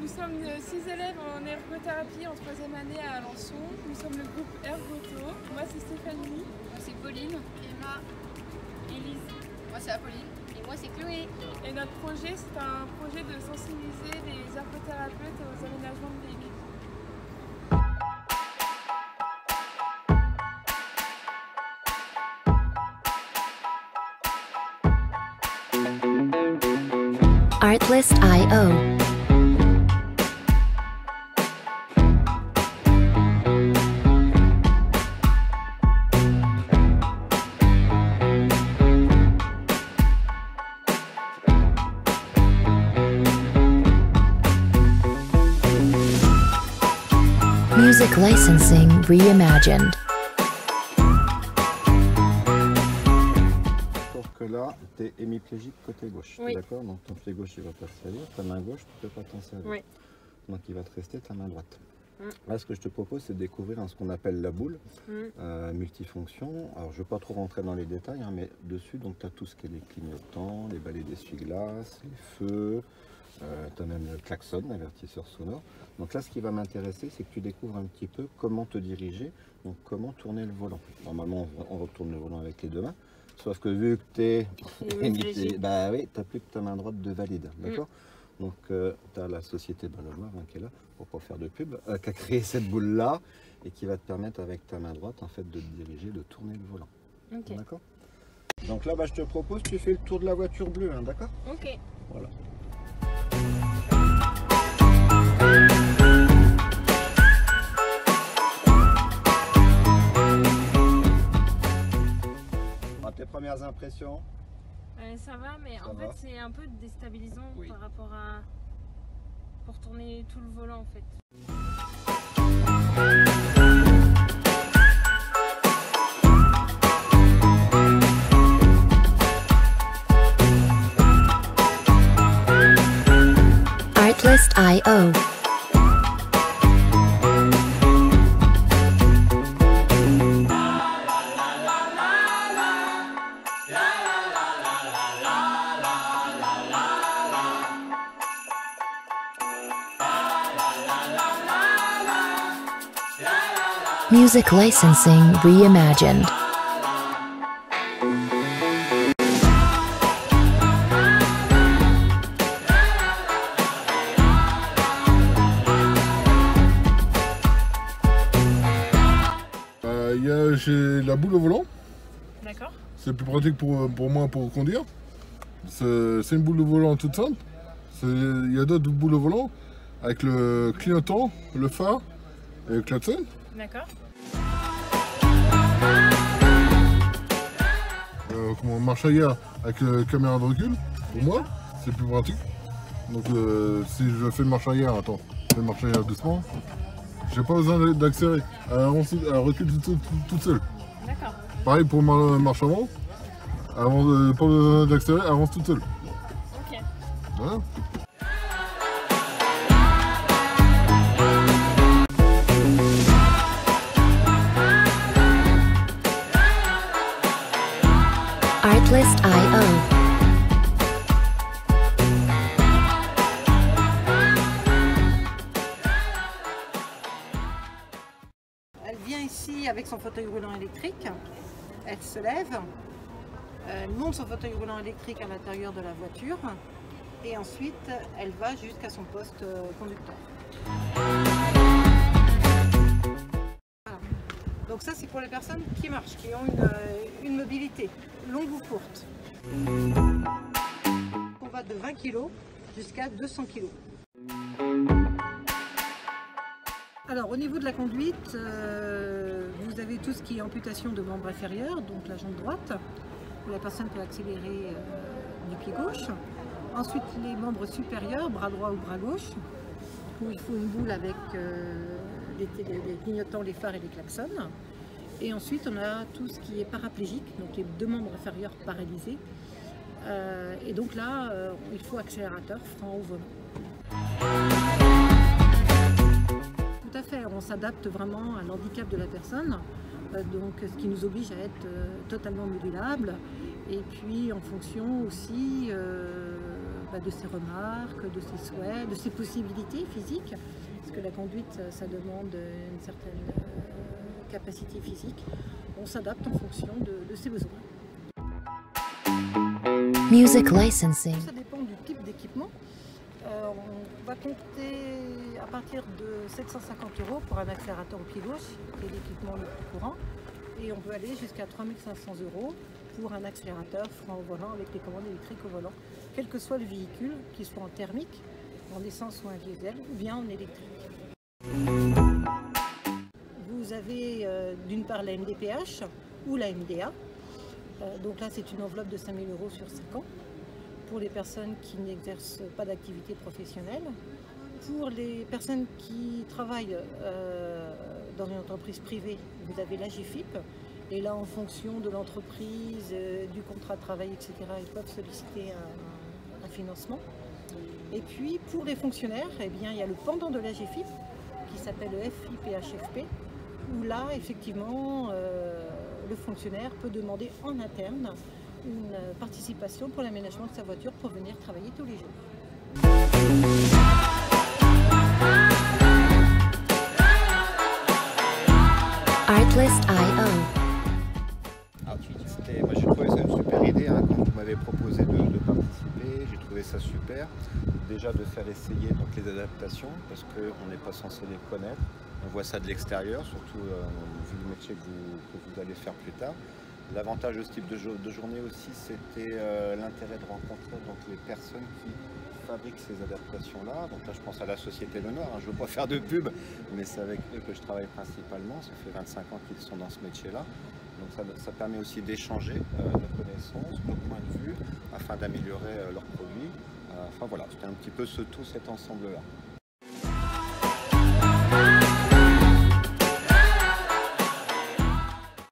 Nous sommes 6 élèves en ergothérapie en 3e année à Alençon. Nous sommes le groupe Ergoto. Moi c'est Stéphanie. Moi c'est Pauline. Emma. Élise. Moi c'est Apolline. Et moi c'est Chloé. Et notre projet, c'est un projet de sensibiliser les ergothérapeutes aux aménagements de véhicules. Artlist.io. Music licensing reimagined. Que là, tu es hémiplégique côté gauche, Oui. d'accord? Donc ton pied gauche il va pas se salir, ta main gauche tu peux pas t'en servir. Oui. Donc il va te rester ta main droite. Mm. Là ce que je te propose c'est de découvrir ce qu'on appelle la boule multifonction. Alors je ne vais pas trop rentrer dans les détails, hein, mais dessus donc tu as tout ce qui est les clignotants, les balais d'essuie-glace, les feux, tu as même le klaxon, l'avertisseur sonore. Donc là ce qui va m'intéresser c'est que tu découvres un petit peu comment te diriger, donc comment tourner le volant. Normalement on retourne le volant avec les deux mains. Sauf que vu que tu es bah oui, tu n'as plus que ta main droite de valide, d'accord? Donc tu as la société Ballonoir qui est là, pour pas faire de pub, qui a créé cette boule-là et qui va te permettre avec ta main droite en fait de te diriger, de tourner le volant. Ok. D'accord? Donc là bah, je te propose, tu fais le tour de la voiture bleue, hein, d'accord? Ok. Voilà. Tes premières impressions? Ça va, mais Ça en va. fait c'est un peu déstabilisant Oui. par rapport à... pour tourner tout le volant en fait. Artlist.io. Music licensing reimagined. J'ai la boule au volant, D'accord. c'est plus pratique pour moi pour conduire. C'est une boule au volant toute simple. Il y a d'autres boules au volant avec le clignotant, le phare et le klaxon. D'accord. Comment marche arrière avec caméra de recul, pour moi, c'est plus pratique. Donc si je fais marche arrière, attends, je fais marche arrière doucement. J'ai pas besoin d'accélérer, elle recule toute seule. D'accord. Pareil pour marche avant, pas besoin d'accélérer, elle avance toute seule. Ok. Voilà. Artlist.io. Elle vient ici avec son fauteuil roulant électrique, elle se lève, elle monte son fauteuil roulant électrique à l'intérieur de la voiture et ensuite elle va jusqu'à son poste conducteur. Voilà. Donc ça c'est pour les personnes qui marchent, qui ont une mobilité longue ou courte. On va de 20 kg jusqu'à 200 kg. Alors au niveau de la conduite, vous avez tout ce qui est amputation de membre inférieur, donc la jambe droite, où la personne peut accélérer du pied gauche. Ensuite les membres supérieurs, bras droit ou bras gauche, où il faut une boule avec les clignotants, les phares et les klaxons. Et ensuite on a tout ce qui est paraplégique, donc les deux membres inférieurs paralysés. Et donc là, il faut accélérateur, frein au volant. Tout à fait, on s'adapte vraiment à l'handicap de la personne, donc ce qui nous oblige à être totalement modulable et puis en fonction aussi de ses remarques, de ses souhaits, de ses possibilités physiques, parce que la conduite, ça demande une certaine capacité physique. On s'adapte en fonction de ses besoins. Music licensing. Ça dépend du type d'équipement. On va compter à partir de 750 € pour un accélérateur au pied gauche, qui est l'équipement le plus courant. Et on peut aller jusqu'à 3 500 € pour un accélérateur frein au volant avec les commandes électriques au volant, quel que soit le véhicule, qu'il soit en thermique, en essence ou en diesel, ou bien en électrique. Vous avez d'une part la MDPH ou la MDA. Donc là, c'est une enveloppe de 5 000 € sur 5 ans pour les personnes qui n'exercent pas d'activité professionnelle. Pour les personnes qui travaillent dans une entreprise privée, vous avez l'AGFIP. Et là, en fonction de l'entreprise, du contrat de travail, etc., ils peuvent solliciter un financement. Et puis, pour les fonctionnaires, eh bien, il y a le pendant de l'AGFIP qui s'appelle le FIPHFP, où là, effectivement, le fonctionnaire peut demander en interne une participation pour l'aménagement de sa voiture pour venir travailler tous les jours. Artlist.io. Moi j'ai trouvé ça une super idée quand vous m'avez proposé de participer, j'ai trouvé ça super. Déjà de faire essayer donc, les adaptations parce qu'on n'est pas censé les connaître. On voit ça de l'extérieur, surtout vu le métier que vous allez faire plus tard. L'avantage de ce type de journée aussi, c'était l'intérêt de rencontrer donc, les personnes qui fabriquent ces adaptations-là. Donc là, je pense à la Société Lenoir. Je ne veux pas faire de pub, mais c'est avec eux que je travaille principalement. Ça fait 25 ans qu'ils sont dans ce métier-là. Donc ça permet aussi d'échanger nos connaissances, nos points de vue, afin d'améliorer leurs produits. Enfin voilà, c'était un petit peu tout cet ensemble-là.